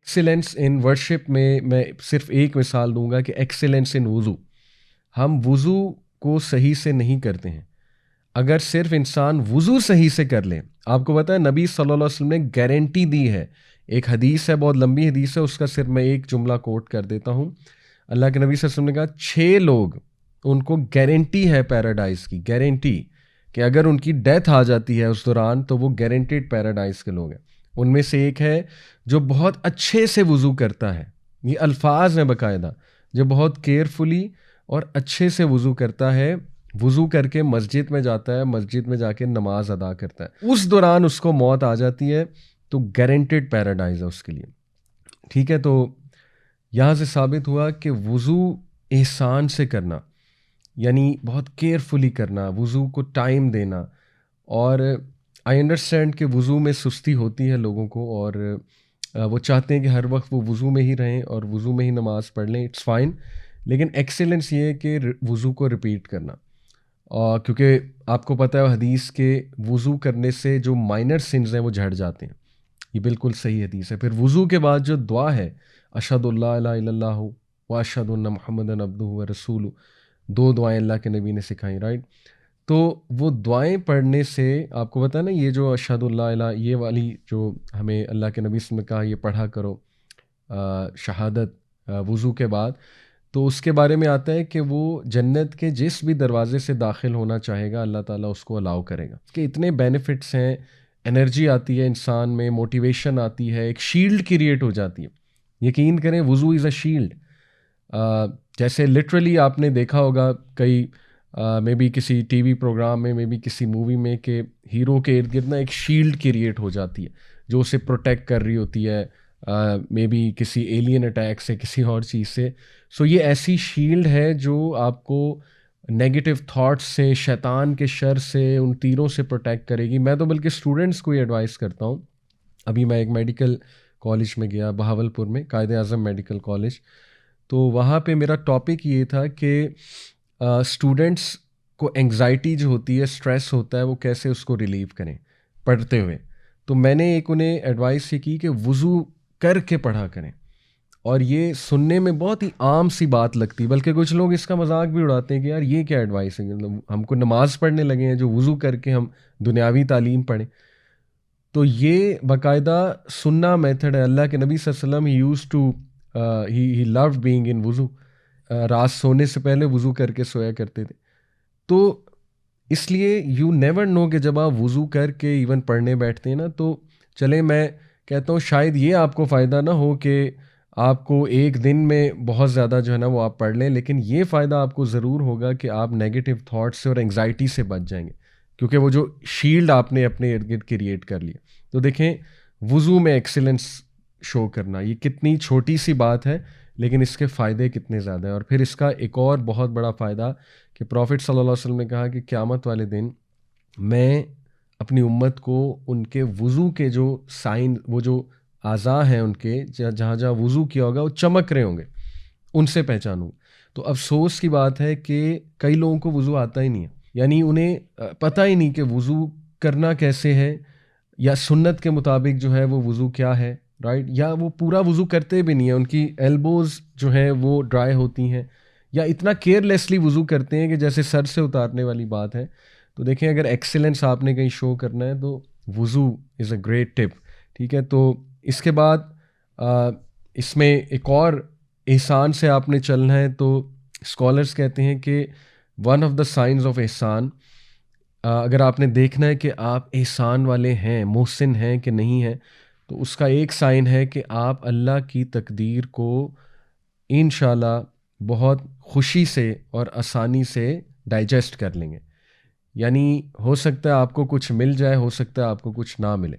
Excellence ان worship میں صرف ایک مثال دوں گا کہ ایکسیلنس ان وضو. ہم وضو کو صحیح سے نہیں کرتے ہیں. اگر صرف انسان وضو صحیح سے کر لے, آپ کو پتہ ہے نبی صلی اللہ علیہ وسلم نے گارنٹی دی ہے. ایک حدیث ہے, بہت لمبی حدیث ہے, اس کا صرف میں ایک جملہ کوٹ کر دیتا ہوں. اللہ کے نبی صلی اللہ علیہ وسلم نے کہا 6 لوگ ان کو گارنٹی ہے پیراڈائز کی, گارنٹی کہ اگر ان کی ڈیتھ آ جاتی ہے اس دوران تو وہ گارنٹیڈ پیراڈائز کے لوگ ہیں. ان میں سے ایک ہے جو بہت اچھے سے وضو کرتا ہے, یہ الفاظ ہیں باقاعدہ, جو بہت کیئرفلی اور اچھے سے وضو کرتا ہے, وضو کر کے مسجد میں جاتا ہے, مسجد میں جا کے نماز ادا کرتا ہے, اس دوران اس کو موت آ جاتی ہے تو گارنٹیڈ پیراڈائز ہے اس کے لیے. ٹھیک ہے, تو یہاں سے ثابت ہوا کہ وضو احسان سے کرنا, یعنی بہت کیئرفلی کرنا, وضو کو ٹائم دینا. اور آئی انڈرسٹینڈ کہ وضو میں سستی ہوتی ہے لوگوں کو, اور وہ چاہتے ہیں کہ ہر وقت وہ وضو میں ہی رہیں اور وضو میں ہی نماز پڑھ لیں, اٹس فائن. لیکن ایکسیلنس یہ ہے کہ وضو کو ریپیٹ کرنا, اور کیونکہ آپ کو پتہ ہے حدیث کے وضو کرنے سے جو مائنر سنز ہیں وہ جھڑ جاتے ہیں, یہ بالکل صحیح حدیث ہے. پھر وضو کے بعد جو دعا ہے اشہد اللہ الہ الا اللہ و اشہد ان محمدً عبدہ و رسولہ, 2 دعائیں اللہ کے نبی نے سکھائیں, رائٹ. تو وہ دعائیں پڑھنے سے آپ کو پتہ ہے نا, یہ جو اشہد اللہ الہ, یہ والی جو ہمیں اللہ کے نبی نے کہا یہ پڑھا کرو شہادت وضو کے بعد, تو اس کے بارے میں آتا ہے کہ وہ جنت کے جس بھی دروازے سے داخل ہونا چاہے گا اللہ تعالیٰ اس کو الاؤ کرے گا. کہ اتنے بینیفٹس ہیں, انرجی آتی ہے انسان میں, موٹیویشن آتی ہے, ایک شیلڈ کریٹ ہو جاتی ہے. یقین کریں وضو از اے شیلڈ. جیسے لٹرلی آپ نے دیکھا ہوگا کئی مے بی کسی ٹی وی پروگرام میں, مے بی کسی مووی میں, کہ ہیرو کے ارد گرد نا ایک شیلڈ کریٹ ہو جاتی ہے جو اسے پروٹیکٹ کر رہی ہوتی ہے, مے بی کسی ایلین اٹیک سے, کسی اور چیز سے. سو یہ ایسی شیلڈ ہے جو آپ کو نیگیٹو تھاٹس سے, شیطان کے شر سے, ان تیروں سے پروٹیکٹ کرے گی. میں تو بلکہ اسٹوڈنٹس کو یہ ایڈوائز کرتا ہوں. ابھی میں ایک میڈیکل کالج میں گیا بہاولپور میں, قائد اعظم میڈیکل کالج, تو وہاں پہ میرا ٹاپک یہ تھا کہ اسٹوڈنٹس کو انگزائٹی جو ہوتی ہے, اسٹریس ہوتا ہے, وہ کیسے اس کو ریلیو کریں پڑھتے ہوئے. تو میں نے ایک انہیں ایڈوائس یہ کی کہ وضو کر کے پڑھا کریں. اور یہ سننے میں بہت ہی عام سی بات لگتی, بلکہ کچھ لوگ اس کا مذاق بھی اڑاتے ہیں کہ یار یہ کیا ایڈوائس ہے, ہم کو نماز پڑھنے لگے ہیں جو وضو کر کے ہم دنیاوی تعلیم پڑھیں. تو یہ باقاعدہ سننا میتھڈ ہے. اللہ کے نبی صلی اللہ علیہ وسلم ہی لوڈ بینگ ان وضو, رات سونے سے پہلے وضو کر کے سویا کرتے تھے. تو اس لیے یو نیور نو کہ جب آپ وضو کر کے ایون پڑھنے بیٹھتے ہیں نا, تو چلیں میں کہتا ہوں شاید یہ آپ کو فائدہ نہ ہو کہ آپ کو ایک دن میں بہت زیادہ جو ہے نا وہ آپ پڑھ لیں, لیکن یہ فائدہ آپ کو ضرور ہوگا کہ آپ نیگیٹو تھاٹس سے اور انگزائٹی سے بچ جائیں گے, کیونکہ وہ جو شیلڈ آپ نے اپنے ارد گرد کریٹ کر لی. تو دیکھیں وضو میں ایکسیلنس شو کرنا, یہ کتنی چھوٹی سی بات ہے لیکن اس کے فائدے کتنے زیادہ ہیں. اور پھر اس کا ایک اور بہت بڑا فائدہ کہ پروفٹ صلی اللہ علیہ وسلم نے کہا کہ قیامت والے دن میں اپنی امت کو ان کے وضو کے جو سائن, وہ جو اعضاء ہیں ان کے جہاں جہاں وضو کیا ہوگا وہ چمک رہے ہوں گے, ان سے پہچانوں. تو افسوس کی بات ہے کہ کئی لوگوں کو وضو آتا ہی نہیں ہے, یعنی انہیں پتہ ہی نہیں کہ وضو کرنا کیسے ہے, یا سنت کے مطابق جو ہے وہ وضو کیا ہے, رائٹ, یا وہ پورا وضو کرتے بھی نہیں ہیں, ان کی ایلبوز جو ہیں وہ ڈرائی ہوتی ہیں, یا اتنا کیئرلیسلی وضو کرتے ہیں کہ جیسے سر سے اتارنے والی بات ہے. تو دیکھیں اگر ایکسیلنس آپ نے کہیں شو کرنا ہے تو وضو از اے گریٹ ٹپ. ٹھیک ہے, تو اس کے بعد اس میں ایک اور احسان سے آپ نے چلنا ہے. تو اسکالرس کہتے ہیں کہ one of the signs of احسان, اگر آپ نے دیکھنا ہے کہ آپ احسان والے ہیں, محسن ہیں کہ نہیں ہیں, تو اس کا ایک سائن ہے کہ آپ اللہ کی تقدیر کو انشاءاللہ بہت خوشی سے اور آسانی سے ڈائجسٹ کر لیں گے. یعنی ہو سکتا ہے آپ کو کچھ مل جائے, ہو سکتا ہے آپ کو کچھ نہ ملے,